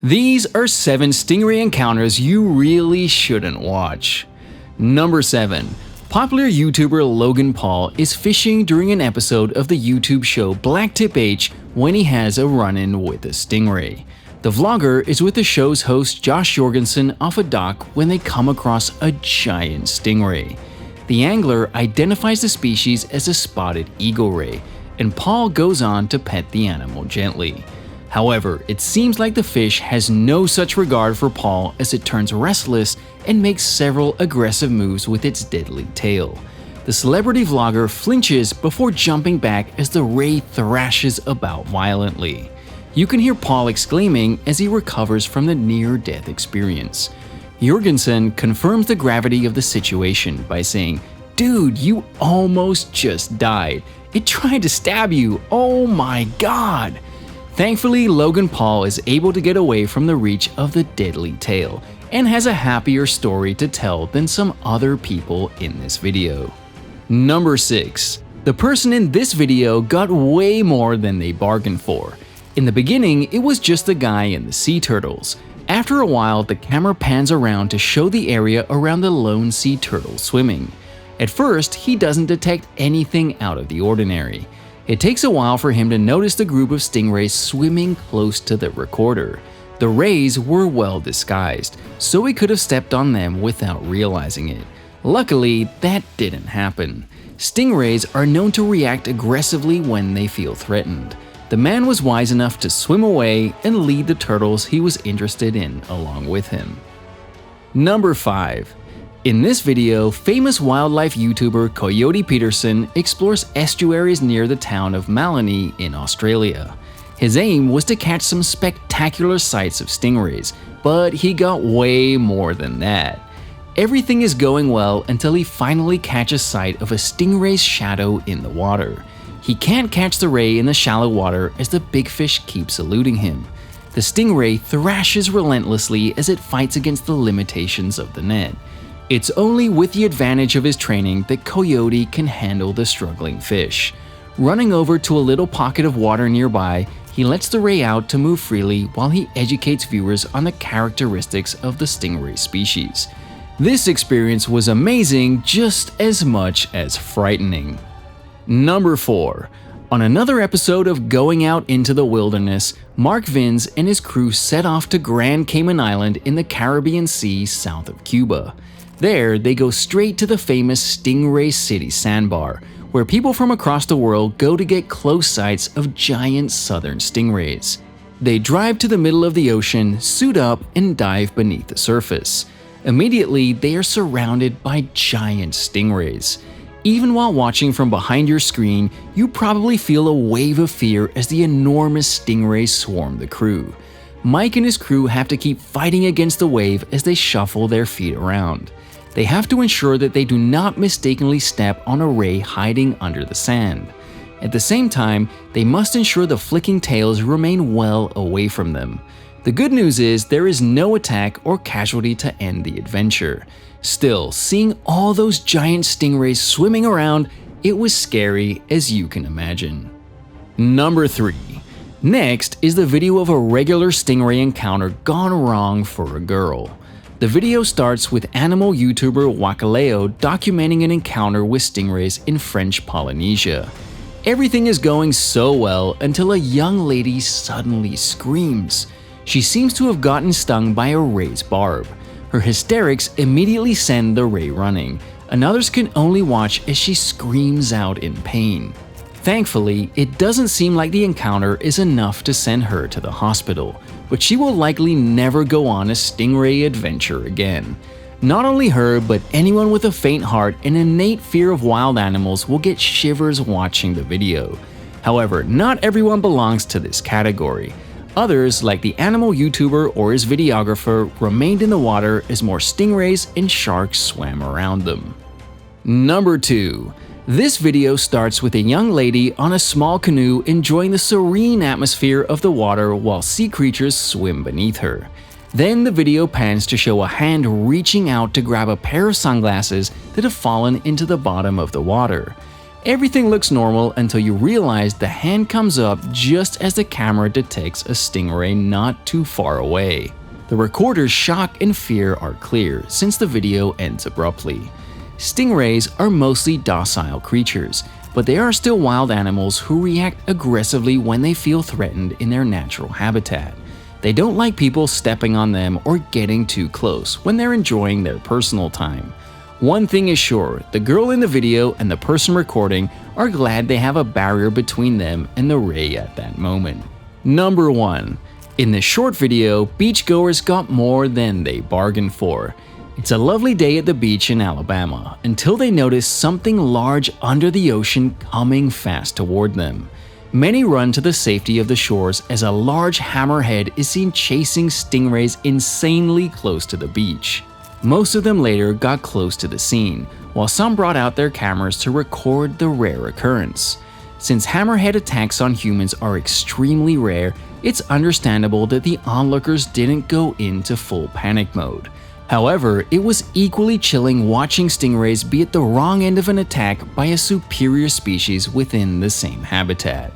These are 7 stingray encounters you really shouldn't watch. Number 7. Popular YouTuber Logan Paul is fishing during an episode of the YouTube show Blacktip H when he has a run-in with a stingray. The vlogger is with the show's host Josh Jorgensen off a dock when they come across a giant stingray. The angler identifies the species as a spotted eagle ray, and Paul goes on to pet the animal gently. However, it seems like the fish has no such regard for Paul as it turns restless and makes several aggressive moves with its deadly tail. The celebrity vlogger flinches before jumping back as the ray thrashes about violently. You can hear Paul exclaiming as he recovers from the near-death experience. Jorgensen confirms the gravity of the situation by saying, "Dude, you almost just died. It tried to stab you. Oh my god." Thankfully, Logan Paul is able to get away from the reach of the deadly tail and has a happier story to tell than some other people in this video. Number 6. The person in this video got way more than they bargained for. In the beginning, it was just the guy and the sea turtles. After a while, the camera pans around to show the area around the lone sea turtle swimming. At first, he doesn't detect anything out of the ordinary. It takes a while for him to notice the group of stingrays swimming close to the recorder. The rays were well disguised, so he could have stepped on them without realizing it. Luckily, that didn't happen. Stingrays are known to react aggressively when they feel threatened. The man was wise enough to swim away and lead the turtles he was interested in along with him. Number 5. In this video, famous wildlife YouTuber Coyote Peterson explores estuaries near the town of Malini in Australia. His aim was to catch some spectacular sights of stingrays, but he got way more than that. Everything is going well until he finally catches sight of a stingray's shadow in the water. He can't catch the ray in the shallow water as the big fish keeps eluding him. The stingray thrashes relentlessly as it fights against the limitations of the net. It's only with the advantage of his training that Coyote can handle the struggling fish. Running over to a little pocket of water nearby, he lets the ray out to move freely while he educates viewers on the characteristics of the stingray species. This experience was amazing just as much as frightening. Number 4. On another episode of Going Out into the Wilderness, Mark Vins and his crew set off to Grand Cayman Island in the Caribbean Sea south of Cuba. There, they go straight to the famous Stingray City sandbar, where people from across the world go to get close sights of giant southern stingrays. They drive to the middle of the ocean, suit up, and dive beneath the surface. Immediately, they are surrounded by giant stingrays. Even while watching from behind your screen, you probably feel a wave of fear as the enormous stingrays swarm the crew. Mike and his crew have to keep fighting against the wave as they shuffle their feet around. They have to ensure that they do not mistakenly step on a ray hiding under the sand. At the same time, they must ensure the flicking tails remain well away from them. The good news is there is no attack or casualty to end the adventure. Still, seeing all those giant stingrays swimming around, it was scary as you can imagine. Number 3. Next is the video of a regular stingray encounter gone wrong for a girl. The video starts with animal YouTuber Wakaleo documenting an encounter with stingrays in French Polynesia. Everything is going so well until a young lady suddenly screams. She seems to have gotten stung by a ray's barb. Her hysterics immediately send the ray running, and others can only watch as she screams out in pain. Thankfully, it doesn't seem like the encounter is enough to send her to the hospital, but she will likely never go on a stingray adventure again. Not only her, but anyone with a faint heart and innate fear of wild animals will get shivers watching the video. However, not everyone belongs to this category. Others, like the animal YouTuber or his videographer, remained in the water as more stingrays and sharks swam around them. Number 2. This video starts with a young lady on a small canoe enjoying the serene atmosphere of the water while sea creatures swim beneath her. Then the video pans to show a hand reaching out to grab a pair of sunglasses that have fallen into the bottom of the water. Everything looks normal until you realize the hand comes up just as the camera detects a stingray not too far away. The recorder's shock and fear are clear since the video ends abruptly. Stingrays are mostly docile creatures, but they are still wild animals who react aggressively when they feel threatened in their natural habitat. They don't like people stepping on them or getting too close when they're enjoying their personal time. One thing is sure, the girl in the video and the person recording are glad they have a barrier between them and the ray at that moment. Number 1. In this short video, beachgoers got more than they bargained for. It's a lovely day at the beach in Alabama until they notice something large under the ocean coming fast toward them. Many run to the safety of the shores as a large hammerhead is seen chasing stingrays insanely close to the beach. Most of them later got close to the scene, while some brought out their cameras to record the rare occurrence. Since hammerhead attacks on humans are extremely rare, it's understandable that the onlookers didn't go into full panic mode. However, it was equally chilling watching stingrays be at the wrong end of an attack by a superior species within the same habitat.